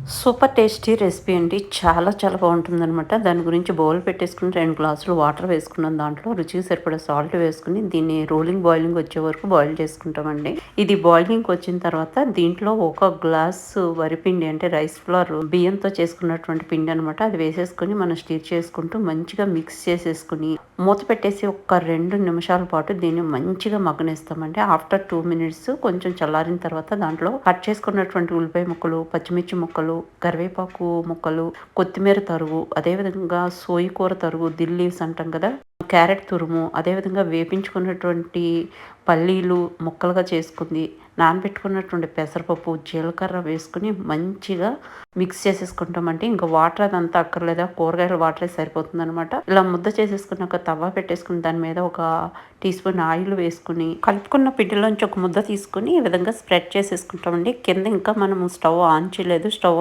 Super tasty recipe అండి. చాలా చాలా బావుంటుందనమాట. దాని గురించి బౌల్ పెట్టేసుకొని 2 గ్లాసులు వాటర్ వేసుకున్నాను. దాంట్లో రుచికి సరిపడా సాల్ట్ వేసుకొని దీన్ని బాయిలింగ్ వచ్చే వరకు బాయిల్ చేసుకుంటామండి. ఇది బాయిలింగ్‌కి వచ్చిన తర్వాత దీంట్లో ఒక గ్లాసు వరిపిండి అంటే రైస్ ఫ్లోర్ బియ్యంతో చేసుకున్నటువంటి పిండి అనమాట. అది వేసేసుకొని మనం స్టిర్ చేసుకుంటూ మంచిగా మిక్స్ చేసేసుకొని మూత పెట్టేసి ఒక 2 నిమిషాల పాటు దీన్ని మంచిగా మగ్గనిస్తామండి. ఆఫ్టర్ 2 మినిట్స్ కొంచెం చల్లారిన తర్వాత దాంట్లో కట్ చేసుకున్నటువంటి ఉల్లిపాయ ముక్కలు, పచ్చిమిర్చి ముక్కలు, కరివేపాకు ముక్కలు, కొత్తిమీర తరుగు, అదేవిధంగా సోయి కూర తరుగు, దిల్ లీవ్స్ అంటాం కదా! క్యారెట్ తురుము, అదేవిధంగా వేపించుకున్నటువంటి పల్లీలు ముక్కలుగా చేసుకుంది, నానబెట్టుకున్నటువంటి పెసరపప్పు, జీలకర్ర వేసుకొని మంచిగా మిక్స్ చేసేసుకుంటామండి. ఇంకా వాటర్ అదంతా అక్కర్లేదా, కూరగాయల వాటరే సరిపోతుందనమాట. ఇలా ముద్ద చేసేసుకున్నాక తవ్వ పెట్టేసుకుని దాని మీద ఒక టీ స్పూన్ ఆయిల్ వేసుకుని కలుపుకున్న పిండిలోంచి ఒక ముద్ద తీసుకుని ఈ విధంగా స్ప్రెడ్ చేసేసుకుంటామండి. కింద ఇంకా మనము స్టవ్ ఆన్ చేయలేదు. స్టవ్